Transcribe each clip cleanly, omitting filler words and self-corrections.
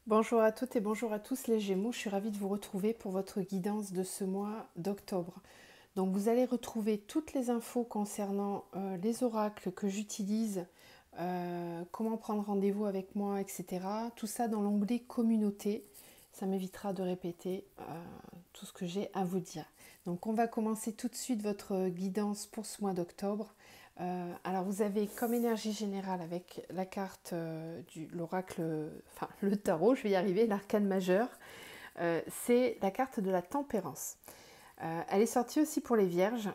Bonjour à toutes et bonjour à tous les Gémeaux, je suis ravie de vous retrouver pour votre guidance de ce mois d'octobre. Donc vous allez retrouver toutes les infos concernant les oracles que j'utilise, comment prendre rendez-vous avec moi, etc. Tout ça dans l'onglet communauté, ça m'évitera de répéter tout ce que j'ai à vous dire. Donc on va commencer tout de suite votre guidance pour ce mois d'octobre. Alors vous avez comme énergie générale avec la carte l'oracle, enfin le tarot, je vais y arriver, l'arcane majeur, c'est la carte de la tempérance. Elle est sortie aussi pour les vierges.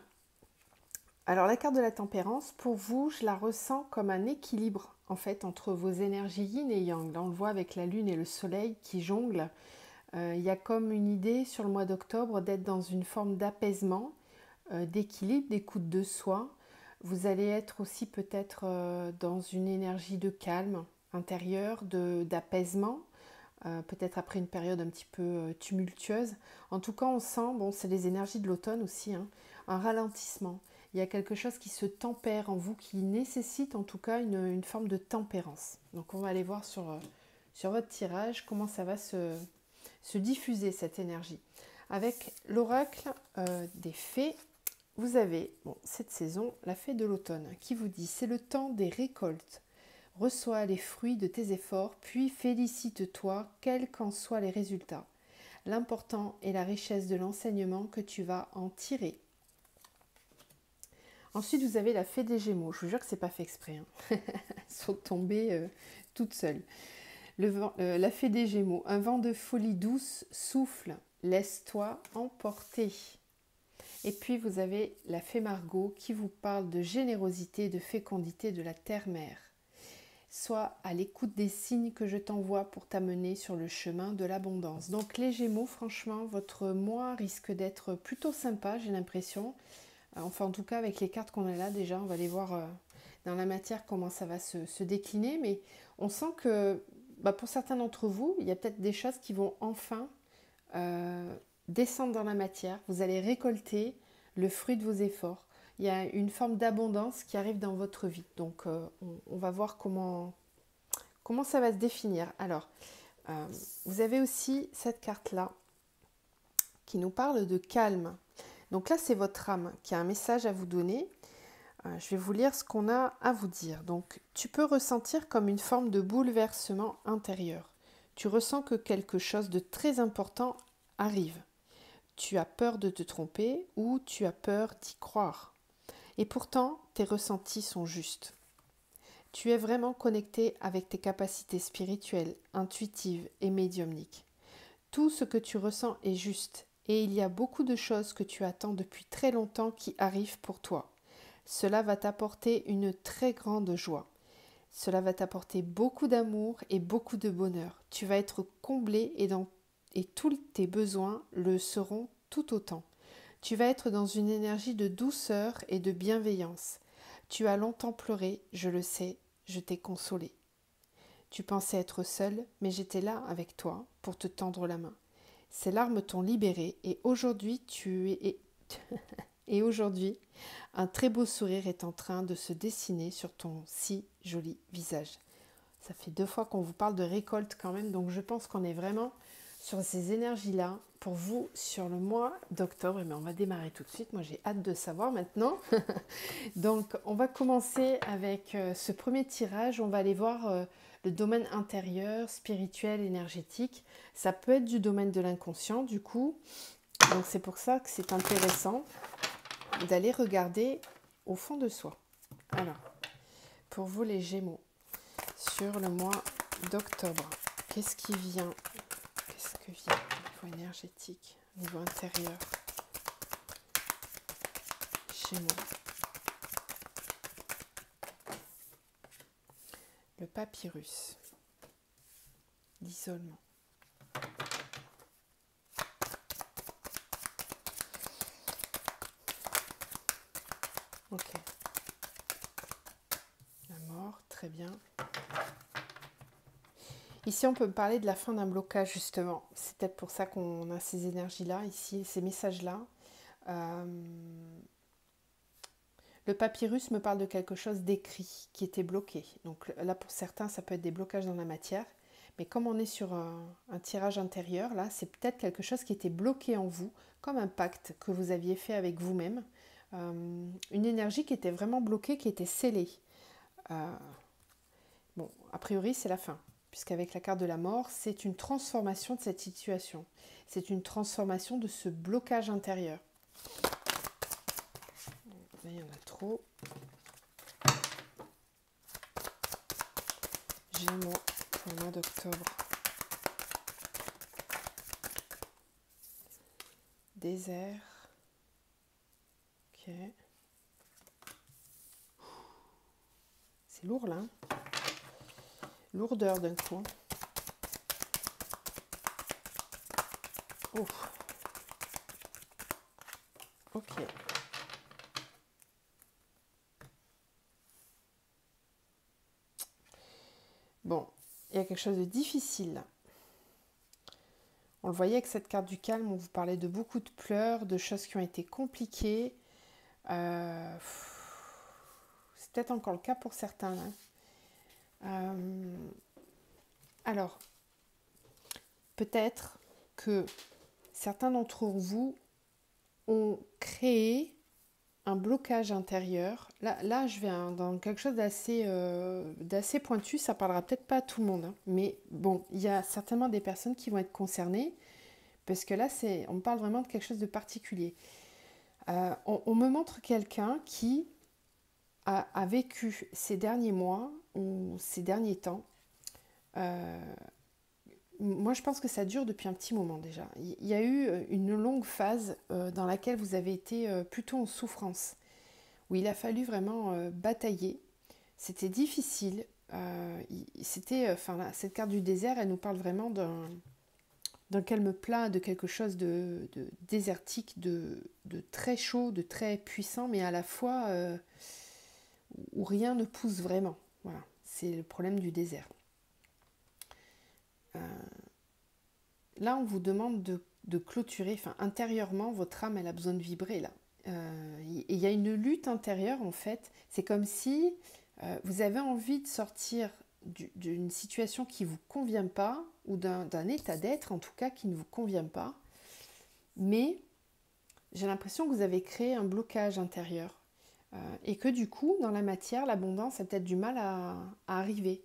Alors la carte de la tempérance, pour vous, je la ressens comme un équilibre en fait entre vos énergies yin et yang. Là on le voit avec la lune et le soleil qui jonglent. Il y a comme une idée sur le mois d'octobre d'être dans une forme d'apaisement, d'équilibre, d'écoute de soi. Vous allez être aussi peut-être dans une énergie de calme intérieur, d'apaisement, peut-être après une période un petit peu tumultueuse. En tout cas, on sent, bon, c'est les énergies de l'automne aussi, hein, un ralentissement. Il y a quelque chose qui se tempère en vous, qui nécessite en tout cas une forme de tempérance. Donc on va aller voir sur votre tirage comment ça va se diffuser cette énergie. Avec l'oracle des fées, vous avez, bon, cette saison, la fée de l'automne, qui vous dit: c'est le temps des récoltes. Reçois les fruits de tes efforts, puis félicite-toi, quels qu'en soient les résultats. L'important est la richesse de l'enseignement que tu vas en tirer. Ensuite, vous avez la fée des Gémeaux. Je vous jure que c'est pas fait exprès, hein. Elles sont tombées toutes seules. La fée des Gémeaux. Un vent de folie douce souffle. Laisse-toi emporter. Et puis vous avez la fée Margot qui vous parle de générosité, de fécondité de la terre-mère. Sois à l'écoute des signes que je t'envoie pour t'amener sur le chemin de l'abondance. Donc les Gémeaux, franchement, votre mois risque d'être plutôt sympa, j'ai l'impression. Enfin, en tout cas, avec les cartes qu'on a là, déjà, on va aller voir dans la matière comment ça va se décliner. Mais on sent que pour certains d'entre vous, il y a peut-être des choses qui vont enfin descendre dans la matière. Vous allez récolter le fruit de vos efforts. Il y a une forme d'abondance qui arrive dans votre vie. Donc, on va voir comment ça va se définir. Alors, vous avez aussi cette carte-là qui nous parle de calme. Donc là, c'est votre âme qui a un message à vous donner. Je vais vous lire ce qu'on a à vous dire. Donc, tu peux ressentir comme une forme de bouleversement intérieur. Tu ressens que quelque chose de très important arrive. Tu as peur de te tromper ou tu as peur d'y croire. Et pourtant, tes ressentis sont justes. Tu es vraiment connecté avec tes capacités spirituelles, intuitives et médiumniques. Tout ce que tu ressens est juste et il y a beaucoup de choses que tu attends depuis très longtemps qui arrivent pour toi. Cela va t'apporter une très grande joie. Cela va t'apporter beaucoup d'amour et beaucoup de bonheur. Tu vas être comblé et tous tes besoins le seront tout autant. Tu vas être dans une énergie de douceur et de bienveillance. Tu as longtemps pleuré, je le sais, je t'ai consolé. Tu pensais être seul, mais j'étais là avec toi pour te tendre la main. Ces larmes t'ont libéré et aujourd'hui, un très beau sourire est en train de se dessiner sur ton si joli visage. Ça fait 2 fois qu'on vous parle de récolte quand même, donc je pense qu'on est vraiment sur ces énergies-là pour vous sur le mois d'octobre. Mais on va démarrer tout de suite, moi j'ai hâte de savoir maintenant. Donc on va commencer avec ce premier tirage, on va aller voir le domaine intérieur, spirituel, énergétique. Ça peut être du domaine de l'inconscient du coup, donc c'est pour ça que c'est intéressant d'aller regarder au fond de soi. Alors, pour vous les Gémeaux, sur le mois d'octobre, qu'est-ce qui vient? Qu'est-ce que vient au niveau énergétique, au niveau intérieur? Gémeaux. Le papyrus. L'isolement. Ok. La mort, très bien. Ici, on peut parler de la fin d'un blocage, justement. C'est peut-être pour ça qu'on a ces énergies-là, ici, ces messages-là. Le papyrus me parle de quelque chose d'écrit qui était bloqué. Donc là, pour certains, ça peut être des blocages dans la matière. Mais comme on est sur un tirage intérieur, là, c'est peut-être quelque chose qui était bloqué en vous, comme un pacte que vous aviez fait avec vous-même. Une énergie qui était vraiment bloquée, qui était scellée. Bon, a priori, c'est la fin, puisqu'avec la carte de la mort, c'est une transformation de cette situation. C'est une transformation de ce blocage intérieur. Là, il y en a trop. Gémeaux pour le mois d'octobre. Désert. Ok. C'est lourd là. Lourdeur d'un coup. Oh. Ok. Bon, il y a quelque chose de difficile là. On le voyait avec cette carte du calme, on vous parlait de beaucoup de pleurs, de choses qui ont été compliquées. C'est peut-être encore le cas pour certains là. Alors, peut-être que certains d'entre vous ont créé un blocage intérieur. Là je vais dans quelque chose d'assez pointu, ça parlera peut-être pas à tout le monde, hein. Mais bon, il y a certainement des personnes qui vont être concernées, parce que là, on parle vraiment de quelque chose de particulier. On me montre quelqu'un qui a vécu ces derniers mois ou ces derniers temps. Moi, je pense que ça dure depuis un petit moment déjà. Il y a eu une longue phase dans laquelle vous avez été plutôt en souffrance, où il a fallu vraiment batailler. C'était difficile. Cette carte du désert, elle nous parle vraiment d'un calme plat, de quelque chose de désertique, de très chaud, de très puissant, mais à la fois où rien ne pousse vraiment. Voilà, c'est le problème du désert. Là, on vous demande de clôturer, intérieurement, votre âme, elle a besoin de vibrer là. Et il y a une lutte intérieure en fait. C'est comme si vous avez envie de sortir d'une situation qui ne vous convient pas, ou d'un état d'être en tout cas qui ne vous convient pas, mais j'ai l'impression que vous avez créé un blocage intérieur et que du coup dans la matière l'abondance a peut-être du mal à arriver.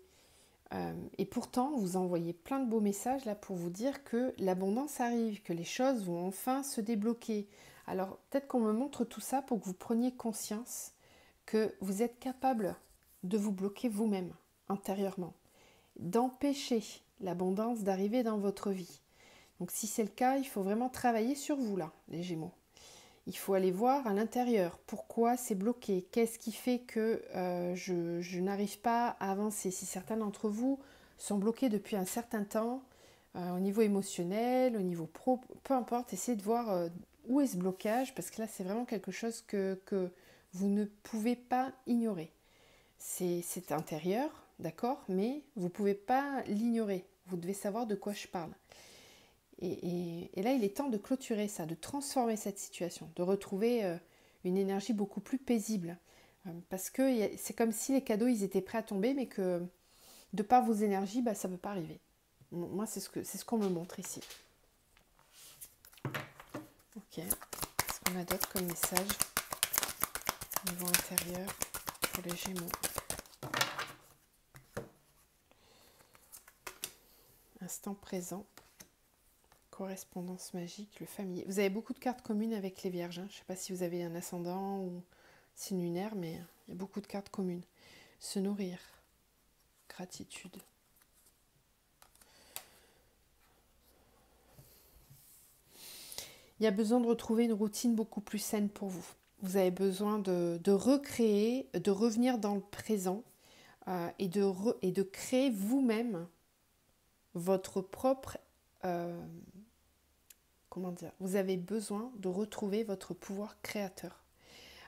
Et pourtant vous envoyez plein de beaux messages là pour vous dire que l'abondance arrive, que les choses vont enfin se débloquer. Alors peut-être qu'on me montre tout ça pour que vous preniez conscience que vous êtes capable de vous bloquer vous-même intérieurement, d'empêcher l'abondance d'arriver dans votre vie. Donc si c'est le cas, il faut vraiment travailler sur vous là, les Gémeaux. Il faut aller voir à l'intérieur pourquoi c'est bloqué, qu'est-ce qui fait que je n'arrive pas à avancer. Si certains d'entre vous sont bloqués depuis un certain temps, au niveau émotionnel, au niveau pro, peu importe, essayez de voir où est ce blocage, parce que là c'est vraiment quelque chose que vous ne pouvez pas ignorer. C'est intérieur, d'accord, mais vous ne pouvez pas l'ignorer. Vous devez savoir de quoi je parle. Et là, il est temps de clôturer ça, de transformer cette situation, de retrouver une énergie beaucoup plus paisible. Parce que c'est comme si les cadeaux, ils étaient prêts à tomber, mais que de par vos énergies, ça ne veut pas arriver. Moi, c'est ce qu'on me montre ici. Ok. Qu'est-ce qu'on a d'autre comme message au niveau intérieur pour les Gémeaux? Instant présent. Correspondance magique, le familier. Vous avez beaucoup de cartes communes avec les Vierges. Hein. Je ne sais pas si vous avez un ascendant ou signe lunaire, mais il y a beaucoup de cartes communes. Se nourrir. Gratitude. Il y a besoin de retrouver une routine beaucoup plus saine pour vous. Vous avez besoin de recréer, de revenir dans le présent et de créer vous-même votre propre... comment dire, vous avez besoin de retrouver votre pouvoir créateur.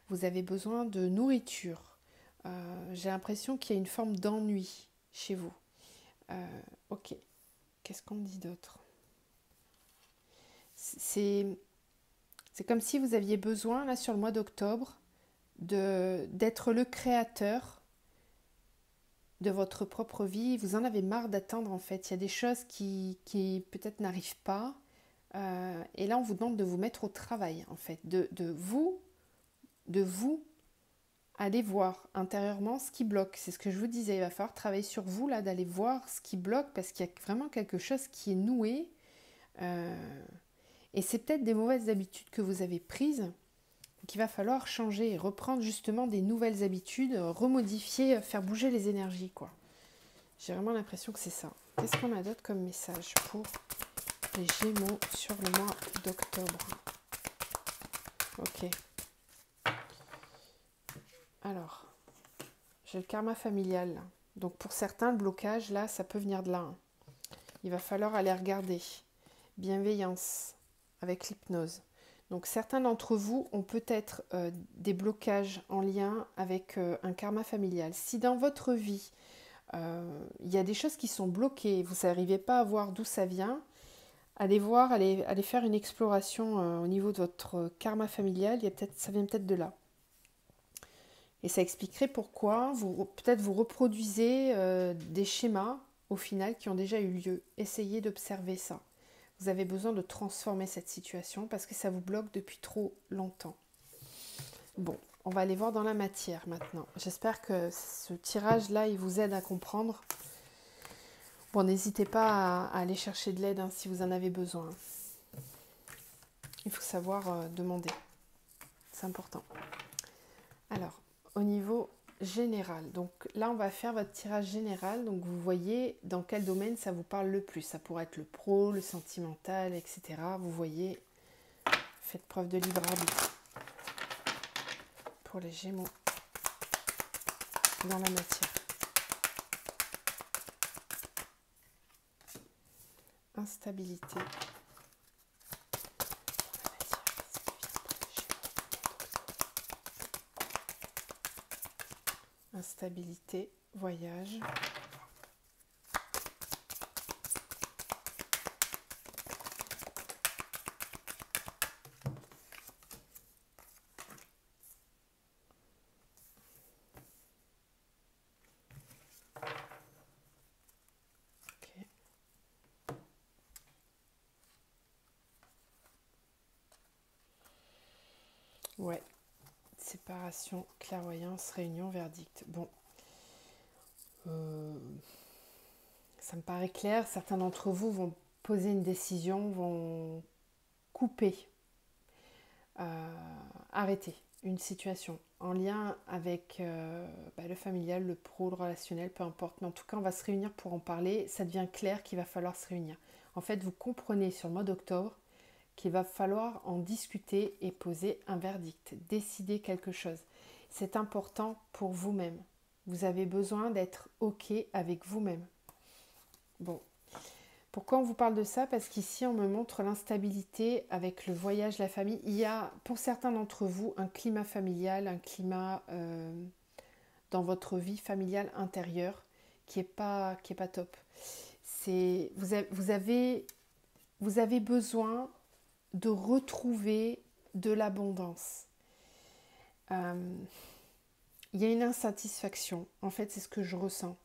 Vous avez besoin de nourriture. J'ai l'impression qu'il y a une forme d'ennui chez vous. Ok, qu'est-ce qu'on dit d'autre? C'est comme si vous aviez besoin, là, sur le mois d'octobre, d'être le créateur de votre propre vie. Vous en avez marre d'attendre en fait. Il y a des choses qui peut-être n'arrivent pas. Et là, on vous demande de vous mettre au travail en fait. De vous aller voir intérieurement ce qui bloque. C'est ce que je vous disais. Il va falloir travailler sur vous là, d'aller voir ce qui bloque parce qu'il y a vraiment quelque chose qui est noué. Et c'est peut-être des mauvaises habitudes que vous avez prises qu'il va falloir changer et reprendre justement des nouvelles habitudes, remodifier, faire bouger les énergies, quoi. J'ai vraiment l'impression que c'est ça. Qu'est-ce qu'on a d'autre comme message pour les Gémeaux sur le mois d'octobre? Ok. Alors, j'ai le karma familial. Là. Donc pour certains, le blocage, là, ça peut venir de là. Hein. Il va falloir aller regarder. Bienveillance avec l'hypnose. Donc certains d'entre vous ont peut-être des blocages en lien avec un karma familial. Si dans votre vie, il y a des choses qui sont bloquées, vous n'arrivez pas à voir d'où ça vient, allez voir, allez faire une exploration au niveau de votre karma familial, ça vient peut-être de là. Et ça expliquerait pourquoi peut-être vous reproduisez des schémas au final qui ont déjà eu lieu. Essayez d'observer ça. Vous avez besoin de transformer cette situation parce que ça vous bloque depuis trop longtemps. Bon, on va aller voir dans la matière maintenant. J'espère que ce tirage-là, il vous aide à comprendre. Bon, n'hésitez pas à aller chercher de l'aide hein, si vous en avez besoin. Il faut savoir demander. C'est important. Alors, au niveau général, donc là on va faire votre tirage général, donc vous voyez dans quel domaine ça vous parle le plus, ça pourrait être le pro, le sentimental, etc. Vous voyez, faites preuve de libre arbitre pour les Gémeaux dans la matière. Instabilité. Instabilité, voyage. Okay. Ouais. Séparation, clairvoyance, réunion, verdict. Bon. Ça me paraît clair. Certains d'entre vous vont poser une décision, vont couper, arrêter une situation en lien avec le familial, le pro, le relationnel, peu importe. Mais en tout cas, on va se réunir pour en parler. Ça devient clair qu'il va falloir se réunir. En fait, vous comprenez sur le mois d'octobre qu'il va falloir en discuter et poser un verdict, décider quelque chose. C'est important pour vous-même. Vous avez besoin d'être OK avec vous-même. Bon. Pourquoi on vous parle de ça? Parce qu'ici, on me montre l'instabilité avec le voyage, la famille. Il y a, pour certains d'entre vous, un climat familial, un climat dans votre vie familiale intérieure qui est pas top. Vous avez besoin de retrouver de l'abondance. Il y a une insatisfaction. En fait, c'est ce que je ressens.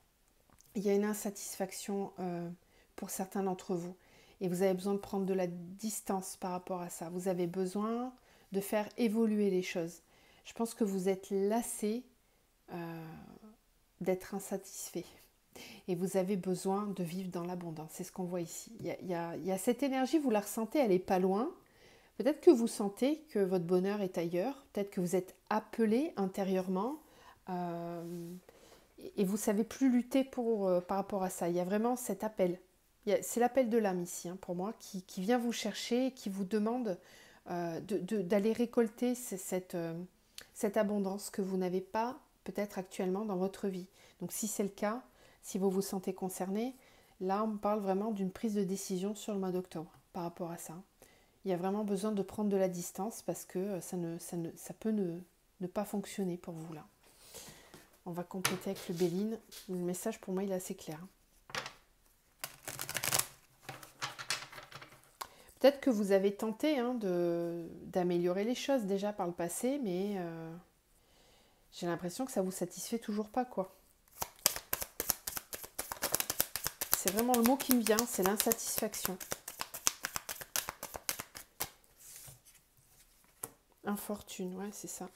Il y a une insatisfaction pour certains d'entre vous. Et vous avez besoin de prendre de la distance par rapport à ça. Vous avez besoin de faire évoluer les choses. Je pense que vous êtes lassé d'être insatisfait. Et vous avez besoin de vivre dans l'abondance. C'est ce qu'on voit ici. Il y a cette énergie, vous la ressentez, elle n'est pas loin. Peut-être que vous sentez que votre bonheur est ailleurs. Peut-être que vous êtes appelé intérieurement. Et vous ne savez plus lutter par rapport à ça. Il y a vraiment cet appel. C'est l'appel de l'âme ici, hein, pour moi, qui vient vous chercher, qui vous demande d'aller récolter cette abondance que vous n'avez pas peut-être actuellement dans votre vie. Donc si c'est le cas, si vous vous sentez concerné, là on parle vraiment d'une prise de décision sur le mois d'octobre par rapport à ça. Il y a vraiment besoin de prendre de la distance parce que ça peut ne pas fonctionner pour vous là. On va compléter avec le Béline. Le message pour moi il est assez clair. Peut-être que vous avez tenté d'améliorer les choses déjà par le passé, mais j'ai l'impression que ça ne vous satisfait toujours pas, quoi. c'est vraiment le mot qui me vient, c'est l'insatisfaction. Infortune, ouais, c'est ça.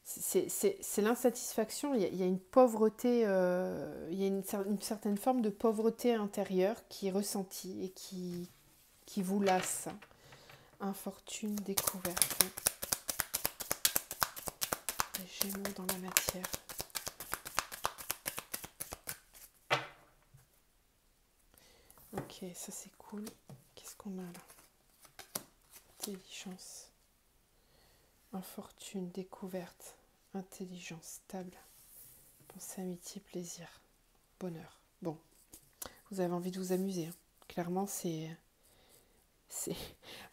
C'est l'insatisfaction, il y a une pauvreté, il y a une certaine forme de pauvreté intérieure qui est ressentie et qui vous lasse. Infortune, découverte. Les Gémeaux dans la matière. Ok, ça c'est cool. Qu'est-ce qu'on a là? Intelligence. Infortune, découverte. Intelligence, stable. Pensée, amitié, plaisir. Bonheur. Bon, vous avez envie de vous amuser. Hein. Clairement,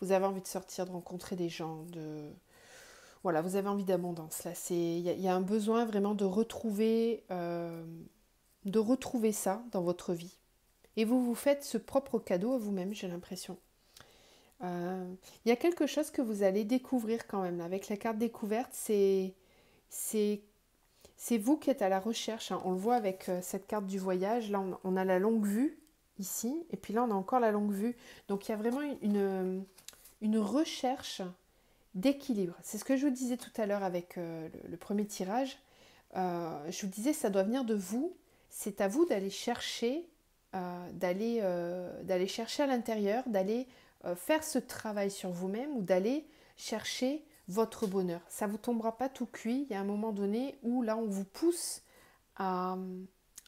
vous avez envie de sortir, de rencontrer des gens, voilà, vous avez envie d'abondance. Là, il y a un besoin vraiment de retrouver ça dans votre vie. Et vous vous faites ce propre cadeau à vous-même, j'ai l'impression. Il y a quelque chose que vous allez découvrir quand même. Là. Avec la carte découverte, c'est vous qui êtes à la recherche. Hein. On le voit avec cette carte du voyage. Là, on a la longue vue ici. Et puis là, on a encore la longue vue. Donc, il y a vraiment une recherche d'équilibre. C'est ce que je vous disais tout à l'heure avec le premier tirage. Je vous disais, ça doit venir de vous. C'est à vous d'aller chercher, d'aller chercher à l'intérieur, d'aller faire ce travail sur vous-même ou d'aller chercher votre bonheur. Ça ne vous tombera pas tout cuit. Il y a un moment donné où là, on vous pousse à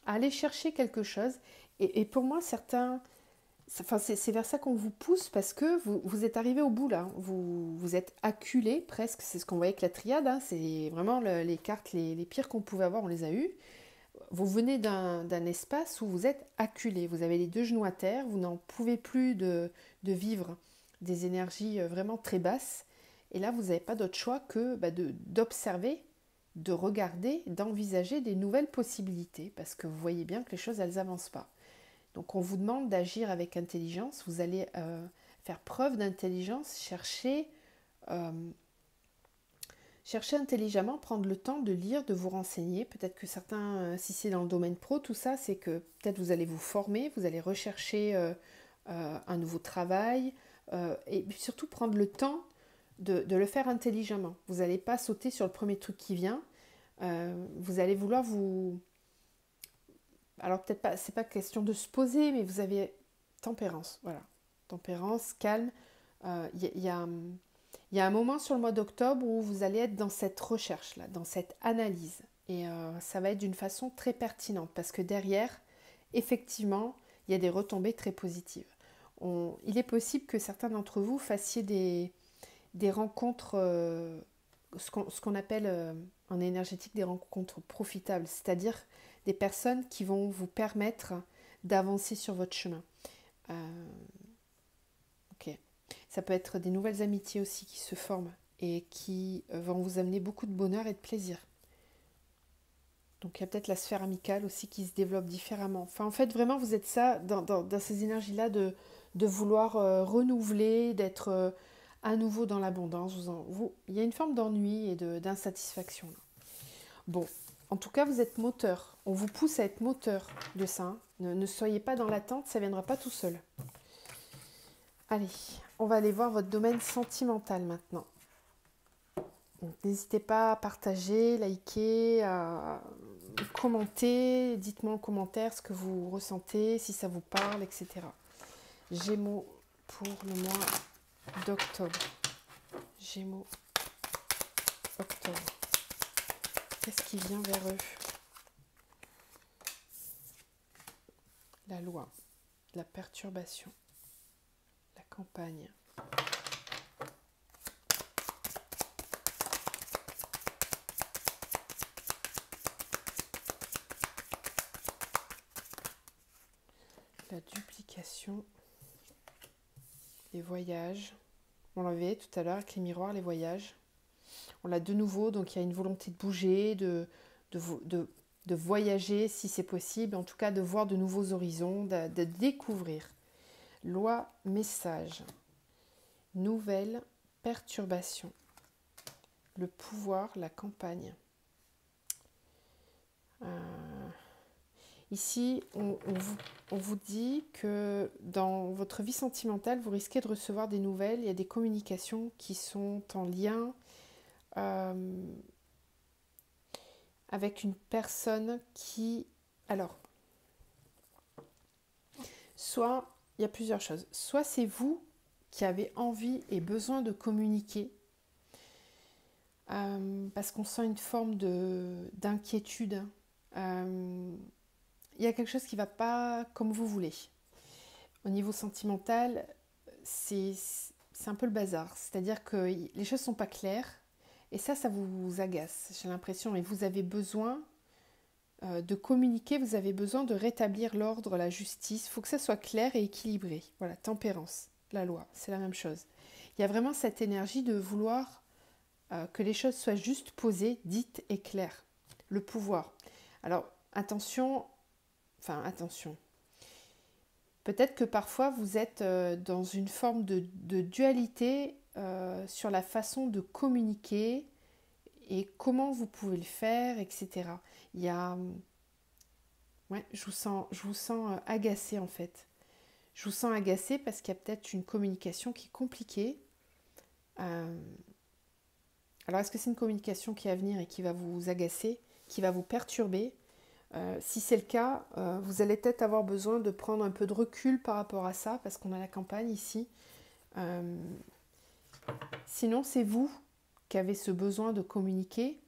aller chercher quelque chose. Et pour moi, c'est vers ça qu'on vous pousse parce que vous êtes arrivé au bout là. Vous êtes acculé presque. C'est ce qu'on voyait avec la triade. Hein. C'est vraiment les cartes les pires qu'on pouvait avoir, on les a eues. Vous venez d'un espace où vous êtes acculé. Vous avez les deux genoux à terre. Vous n'en pouvez plus de vivre des énergies vraiment très basses. Et là, vous n'avez pas d'autre choix que d'observer, de regarder, d'envisager des nouvelles possibilités parce que vous voyez bien que les choses, elles n'avancent pas. Donc on vous demande d'agir avec intelligence, vous allez faire preuve d'intelligence, chercher intelligemment, prendre le temps de lire, de vous renseigner. Peut-être que certains, si c'est dans le domaine pro, tout ça, c'est que peut-être vous allez vous former, vous allez rechercher un nouveau travail et surtout prendre le temps de le faire intelligemment. Vous n'allez pas sauter sur le premier truc qui vient, vous allez vouloir vous... Alors peut-être pas, c'est pas question de se poser, mais vous avez tempérance, voilà. Tempérance, calme. Il y a un moment sur le mois d'octobre où vous allez être dans cette recherche-là, dans cette analyse. Et ça va être d'une façon très pertinente parce que derrière, effectivement, il y a des retombées très positives. Il est possible que certains d'entre vous fassiez des rencontres, ce qu'on appelle en énergétique des rencontres profitables, c'est-à-dire des personnes qui vont vous permettre d'avancer sur votre chemin. Ok. Ça peut être des nouvelles amitiés aussi qui se forment et qui vont vous amener beaucoup de bonheur et de plaisir. Donc il y a peut-être la sphère amicale aussi qui se développe différemment. Enfin en fait vraiment vous êtes ça dans ces énergies-là de vouloir renouveler, d'être à nouveau dans l'abondance. Il y a une forme d'ennui et d'insatisfaction. Là. Bon, en tout cas vous êtes moteur. On vous pousse à être moteur de ça. Hein. Ne soyez pas dans l'attente, ça ne viendra pas tout seul. Allez, on va aller voir votre domaine sentimental maintenant. N'hésitez pas à partager, liker, à commenter. Dites-moi en commentaire ce que vous ressentez, si ça vous parle, etc. Gémeaux pour le mois d'octobre. Gémeaux, octobre. Qu'est-ce qui vient vers eux? La loi, la perturbation, la campagne. La duplication, les voyages. On l'avait tout à l'heure avec les miroirs, les voyages. On l'a de nouveau, donc il y a une volonté de bouger, de voyager si c'est possible, en tout cas de voir de nouveaux horizons, de découvrir. Loi, message, nouvelle perturbation, le pouvoir, la campagne. Ici, on vous dit que dans votre vie sentimentale, vous risquez de recevoir des nouvelles. Il y a des communications qui sont en lien avec une personne qui... Alors, soit, il y a plusieurs choses. Soit c'est vous qui avez envie et besoin de communiquer, parce qu'on sent une forme d'inquiétude. Il y a quelque chose qui ne va pas comme vous voulez. Au niveau sentimental, c'est un peu le bazar. C'est-à-dire que les choses ne sont pas claires. Et ça vous agace, j'ai l'impression. Et vous avez besoin de communiquer, vous avez besoin de rétablir l'ordre, la justice. Il faut que ça soit clair et équilibré. Voilà, tempérance, la loi, c'est la même chose. Il y a vraiment cette énergie de vouloir que les choses soient juste posées, dites et claires. Le pouvoir. Alors, attention. Peut-être que parfois vous êtes dans une forme de dualité sur la façon de communiquer et comment vous pouvez le faire, etc. Il y a... Ouais, je vous sens agacé en fait. Je vous sens agacé parce qu'il y a peut-être une communication qui est compliquée. Alors est-ce que c'est une communication qui est à venir et qui va vous agacer, qui va vous perturber ? Si c'est le cas, vous allez peut-être avoir besoin de prendre un peu de recul par rapport à ça, parce qu'on a la campagne ici. Sinon, c'est vous qui avez ce besoin de communiquer,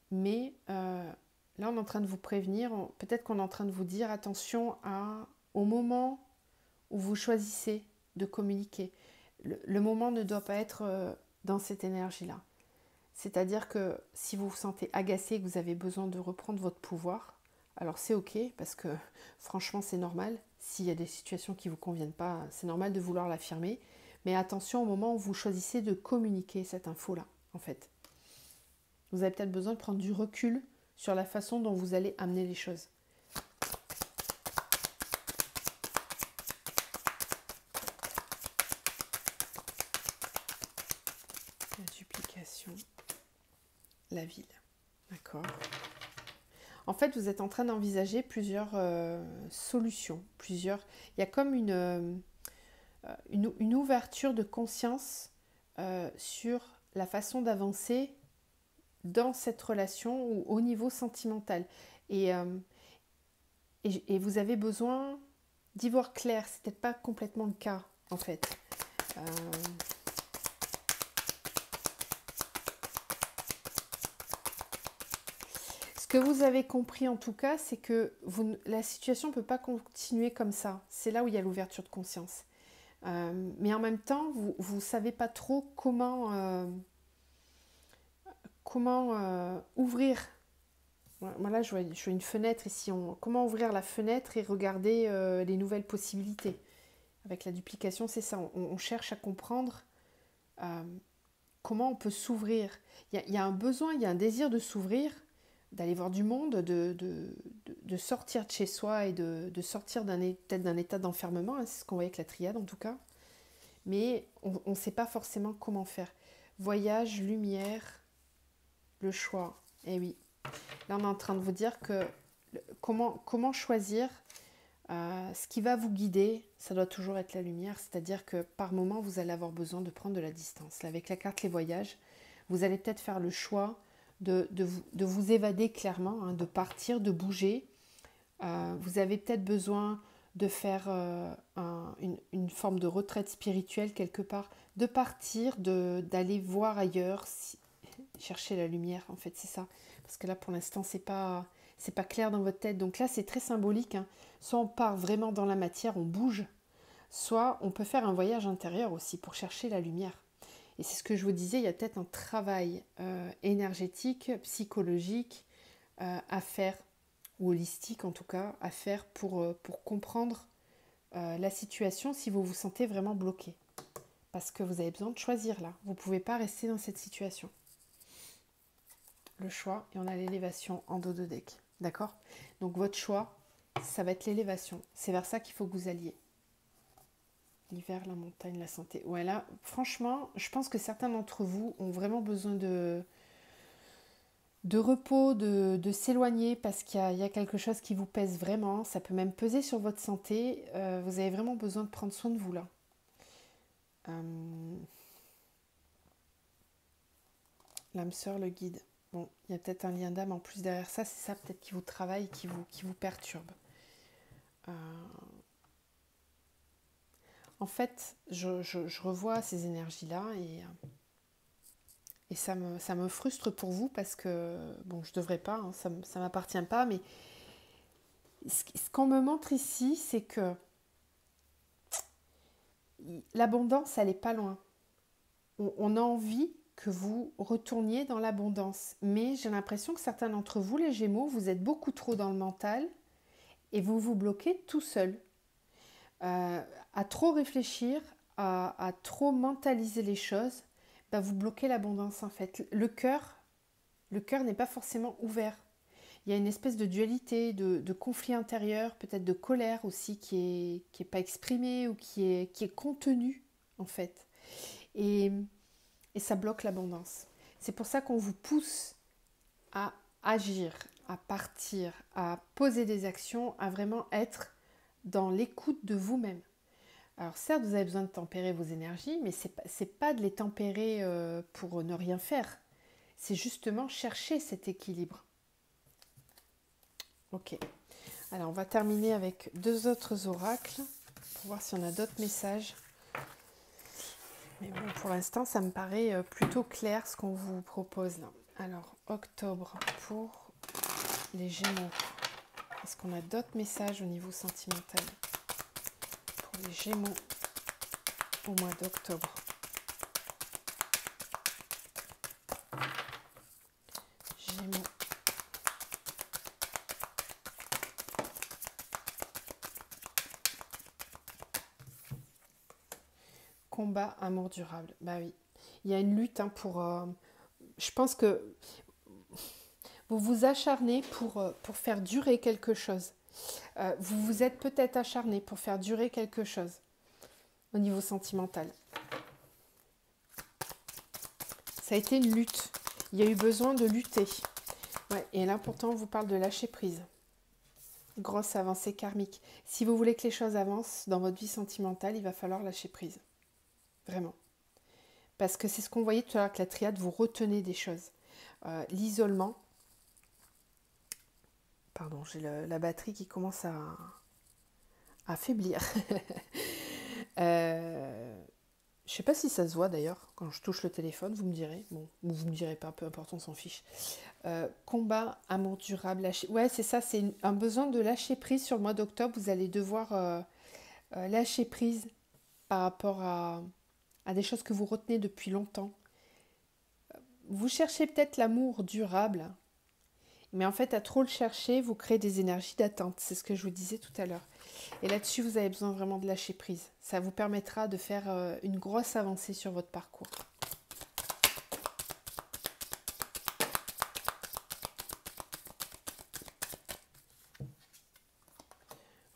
mais là, on est en train de vous prévenir, peut-être qu'on est en train de vous dire attention au moment où vous choisissez de communiquer. Le moment ne doit pas être dans cette énergie-là. C'est-à-dire que si vous vous sentez agacé, que vous avez besoin de reprendre votre pouvoir, alors c'est ok, parce que franchement c'est normal. S'il y a des situations qui ne vous conviennent pas, c'est normal de vouloir l'affirmer. Mais attention au moment où vous choisissez de communiquer cette info-là, en fait. Vous avez peut-être besoin de prendre du recul sur la façon dont vous allez amener les choses. La duplication, la ville, d'accord. En fait, vous êtes en train d'envisager plusieurs solutions. Il y a comme une ouverture de conscience sur la façon d'avancer dans cette relation ou au niveau sentimental. Et vous avez besoin d'y voir clair. C'est peut-être pas complètement le cas, en fait. Ce que vous avez compris en tout cas, c'est que la situation ne peut pas continuer comme ça. C'est là où il y a l'ouverture de conscience. Mais en même temps, vous ne savez pas trop comment ouvrir. Moi là, je vois une fenêtre ici. Comment ouvrir la fenêtre et regarder les nouvelles possibilités. Avec la duplication, c'est ça. On cherche à comprendre comment on peut s'ouvrir. Il y a un besoin, il y a un désir de s'ouvrir, d'aller voir du monde, de sortir de chez soi et de sortir peut-être d'un état d'enfermement. Hein, c'est ce qu'on voit avec la triade en tout cas. Mais on ne sait pas forcément comment faire. Voyage, lumière, le choix. Eh oui. Là, on est en train de vous dire que comment choisir ce qui va vous guider, ça doit toujours être la lumière. C'est-à-dire que par moment, vous allez avoir besoin de prendre de la distance. Là, avec la carte Les Voyages, vous allez peut-être faire le choix de vous évader clairement, hein, de partir, de bouger. Vous avez peut-être besoin de faire une forme de retraite spirituelle quelque part, de partir, d'aller voir ailleurs, chercher la lumière, en fait, c'est ça. Parce que là, pour l'instant, c'est pas clair dans votre tête. Donc là, c'est très symbolique. Hein. Soit on part vraiment dans la matière, on bouge, soit on peut faire un voyage intérieur aussi pour chercher la lumière. Et c'est ce que je vous disais, il y a peut-être un travail énergétique, psychologique à faire, ou holistique en tout cas, à faire pour comprendre la situation si vous vous sentez vraiment bloqué. Parce que vous avez besoin de choisir là. Vous ne pouvez pas rester dans cette situation. Le choix, et on a l'élévation en dos de deck. D'accord ? Donc votre choix, ça va être l'élévation. C'est vers ça qu'il faut que vous alliez. L'hiver, la montagne, la santé. Ouais, là, franchement, je pense que certains d'entre vous ont vraiment besoin de de repos, de s'éloigner parce qu'il y a quelque chose qui vous pèse vraiment. Ça peut même peser sur votre santé. Vous avez vraiment besoin de prendre soin de vous là. L'âme sœur, le guide. Bon, il y a peut-être un lien d'âme en plus derrière ça. C'est ça peut-être qui vous travaille, qui vous perturbe. En fait, je revois ces énergies-là et ça me frustre pour vous parce que, bon, je ne devrais pas, hein, ça ne m'appartient pas, mais ce qu'on me montre ici, c'est que l'abondance, elle n'est pas loin. On a envie que vous retourniez dans l'abondance, mais j'ai l'impression que certains d'entre vous, les Gémeaux, vous êtes beaucoup trop dans le mental et vous vous bloquez tout seul. À trop réfléchir, à trop mentaliser les choses, bah vous bloquez l'abondance en fait. Le cœur n'est pas forcément ouvert. Il y a une espèce de dualité, de conflit intérieur, peut-être de colère aussi qui est pas exprimée ou qui est contenue en fait. Et ça bloque l'abondance. C'est pour ça qu'on vous pousse à agir, à partir, à poser des actions, à vraiment être dans l'écoute de vous-même. Alors certes, vous avez besoin de tempérer vos énergies, mais c'est pas de les tempérer pour ne rien faire. C'est justement chercher cet équilibre. Ok. Alors on va terminer avec 2 autres oracles pour voir si on a d'autres messages. Mais bon, pour l'instant, ça me paraît plutôt clair ce qu'on vous propose là. Alors, octobre pour les Gémeaux. Est-ce qu'on a d'autres messages au niveau sentimental pour les Gémeaux au mois d'octobre? Gémeaux. Combat, amour durable. Bah oui. Il y a une lutte pour... je pense que vous vous acharnez pour faire durer quelque chose. Vous vous êtes peut-être acharné pour faire durer quelque chose au niveau sentimental. Ça a été une lutte. Il y a eu besoin de lutter. Ouais, et là, pourtant, on vous parle de lâcher prise. Grosse avancée karmique. Si vous voulez que les choses avancent dans votre vie sentimentale, il va falloir lâcher prise. Vraiment. Parce que c'est ce qu'on voyait tout à l'heure avec la triade, vous retenez des choses. L'isolement. Pardon, j'ai la batterie qui commence à affaiblir. Je sais pas si ça se voit d'ailleurs, quand je touche le téléphone, vous me direz. Bon, ou vous me direz pas, peu importe, on s'en fiche. Combat, amour durable, lâcher... Ouais, c'est ça, c'est un besoin de lâcher prise sur le mois d'octobre. Vous allez devoir lâcher prise par rapport à des choses que vous retenez depuis longtemps. Vous cherchez peut-être l'amour durable, mais en fait, à trop le chercher, vous créez des énergies d'attente. C'est ce que je vous disais tout à l'heure. Et là-dessus, vous avez besoin vraiment de lâcher prise. Ça vous permettra de faire une grosse avancée sur votre parcours.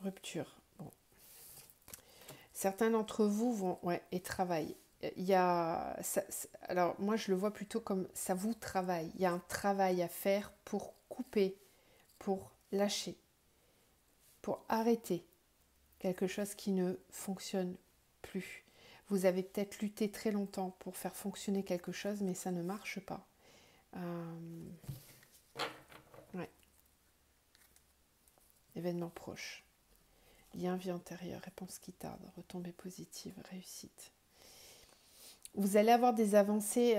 Rupture. Bon. Certains d'entre vous vont et travaillent. Il y a, alors moi je le vois plutôt comme ça vous travaille. Il y a un travail à faire pour couper, pour lâcher, pour arrêter quelque chose qui ne fonctionne plus. Vous avez peut-être lutté très longtemps pour faire fonctionner quelque chose, mais ça ne marche pas. Ouais. Événement proche. Lien vie antérieure, réponse qui tarde, retombée positive, réussite. Vous allez avoir des avancées,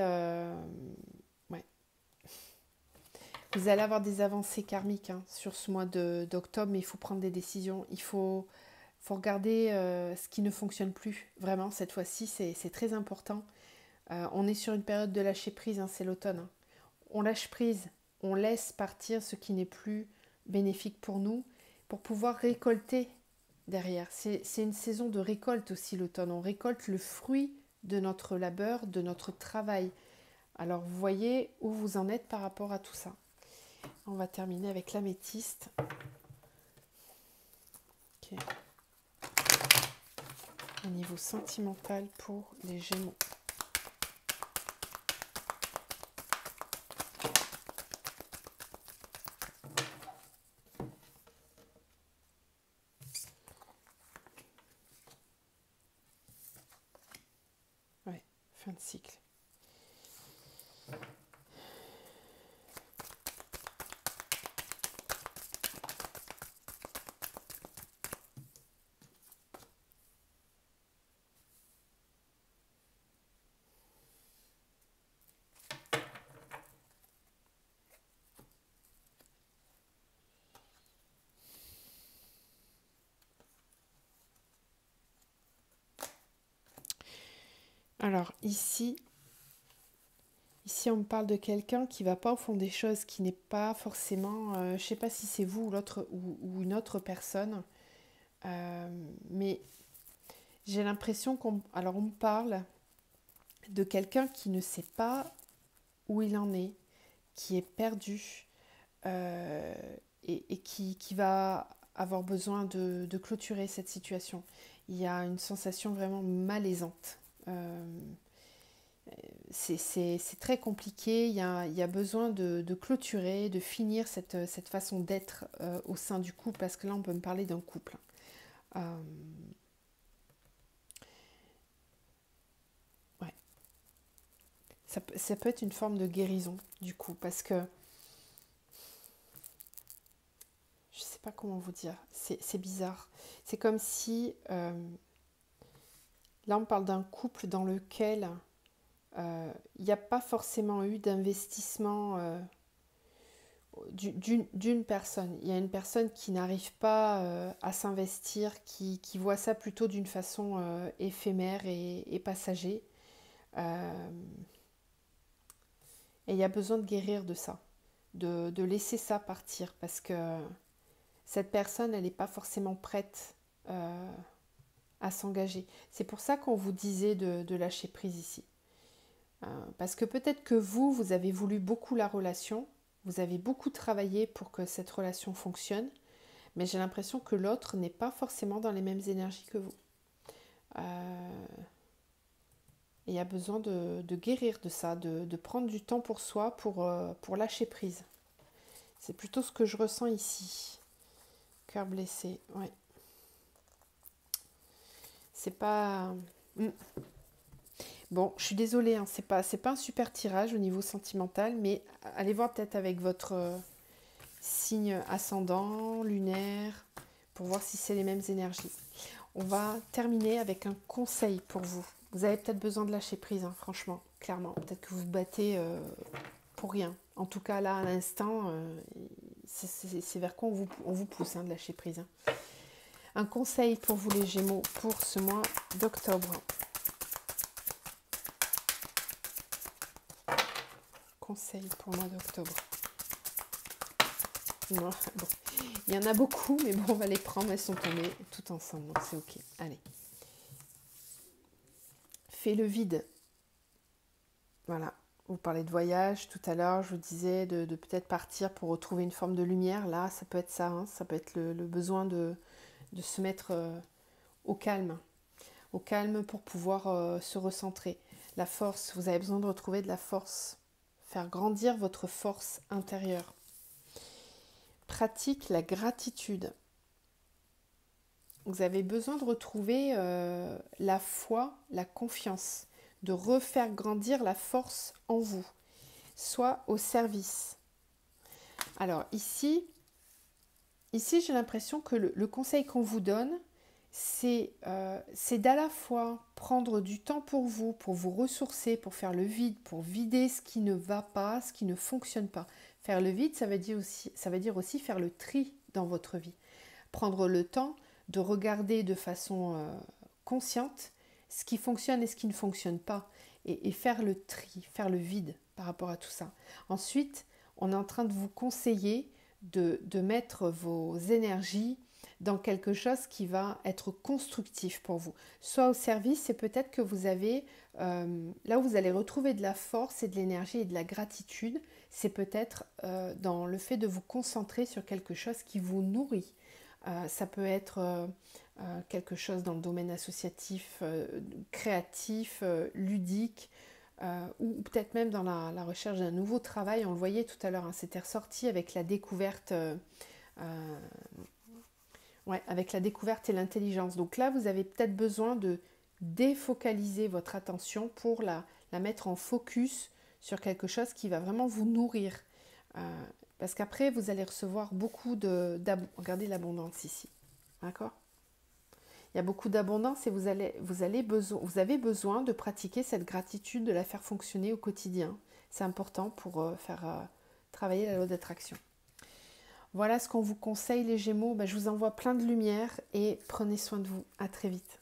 vous allez avoir des avancées karmiques sur ce mois d'octobre, mais il faut prendre des décisions. Il faut regarder ce qui ne fonctionne plus. Vraiment, cette fois-ci, c'est très important. On est sur une période de lâcher prise, c'est l'automne. On lâche prise, on laisse partir ce qui n'est plus bénéfique pour nous, pour pouvoir récolter derrière. C'est une saison de récolte aussi, l'automne. On récolte le fruit de notre labeur, de notre travail. Alors, vous voyez où vous en êtes par rapport à tout ça. On va terminer avec l'améthyste. Ok. Au niveau sentimental pour les Gémeaux. fin de cycle. Alors ici on me parle de quelqu'un qui va pas au fond des choses, qui n'est pas forcément, je sais pas si c'est vous ou l'autre ou une autre personne, mais j'ai l'impression on me parle de quelqu'un qui ne sait pas où il en est, qui est perdu et qui va avoir besoin de clôturer cette situation. Il y a une sensation vraiment malaisante. C'est très compliqué, il y a besoin de clôturer, de finir cette façon d'être au sein du couple, parce que là on peut me parler d'un couple. Ouais. Ça peut être une forme de guérison du coup, parce que je sais pas comment vous dire, c'est bizarre. C'est comme si, là on parle d'un couple dans lequel il n'y a pas forcément eu d'investissement d'une personne. Il y a une personne qui n'arrive pas à s'investir, qui voit ça plutôt d'une façon éphémère et passager. Et il y a besoin de guérir de ça, de laisser ça partir, parce que cette personne, elle n'est pas forcément prête à s'engager. C'est pour ça qu'on vous disait de lâcher prise ici. Parce que peut-être que vous avez voulu beaucoup la relation, vous avez beaucoup travaillé pour que cette relation fonctionne, mais j'ai l'impression que l'autre n'est pas forcément dans les mêmes énergies que vous. Et il y a besoin de guérir de ça, de prendre du temps pour soi, pour lâcher prise. C'est plutôt ce que je ressens ici. Cœur blessé, ouais. C'est pas... Bon, je suis désolée, hein, c'est pas un super tirage au niveau sentimental, mais allez voir peut-être avec votre signe ascendant, lunaire, pour voir si c'est les mêmes énergies. On va terminer avec un conseil pour vous. Vous avez peut-être besoin de lâcher prise, hein, franchement, clairement. Peut-être que vous vous battez pour rien. En tout cas, là, à l'instant, c'est vers quoi on vous pousse, hein, de lâcher prise. Hein. Un conseil pour vous les Gémeaux pour ce mois d'octobre. Conseil pour le mois d'octobre. Non, bon. Il y en a beaucoup, mais bon, on va les prendre. Elles sont tombées toutes ensemble, donc c'est ok. Allez. Fais le vide. Voilà. Vous parlez de voyage tout à l'heure. Je vous disais de peut-être partir pour retrouver une forme de lumière. Là, ça peut être ça. Hein, ça peut être le besoin de se mettre au calme. Au calme pour pouvoir se recentrer. La force. Vous avez besoin de retrouver de la force. Faire grandir votre force intérieure. Pratique la gratitude. Vous avez besoin de retrouver la foi, la confiance, de refaire grandir la force en vous, soit au service. Alors ici j'ai l'impression que le conseil qu'on vous donne, c'est d'à la fois prendre du temps pour vous ressourcer, pour faire le vide, pour vider ce qui ne va pas, ce qui ne fonctionne pas. Faire le vide, ça veut dire aussi faire le tri dans votre vie. Prendre le temps de regarder de façon consciente ce qui fonctionne et ce qui ne fonctionne pas. Et faire le tri, faire le vide par rapport à tout ça. Ensuite, on est en train de vous conseiller de mettre vos énergies dans quelque chose qui va être constructif pour vous. Soit au service, et peut-être que vous avez, là où vous allez retrouver de la force et de l'énergie et de la gratitude, c'est peut-être dans le fait de vous concentrer sur quelque chose qui vous nourrit. Ça peut être quelque chose dans le domaine associatif, créatif, ludique, ou peut-être même dans la recherche d'un nouveau travail. On le voyait tout à l'heure, hein, c'était ressorti avec la découverte, avec la découverte et l'intelligence. Donc là, vous avez peut-être besoin de défocaliser votre attention pour la mettre en focus sur quelque chose qui va vraiment vous nourrir. Parce qu'après, vous allez recevoir beaucoup regardez l'abondance ici. D'accord? Il y a beaucoup d'abondance et vous avez besoin de pratiquer cette gratitude, de la faire fonctionner au quotidien. C'est important pour faire travailler la loi d'attraction. Voilà ce qu'on vous conseille les Gémeaux. Je vous envoie plein de lumière et prenez soin de vous. À très vite.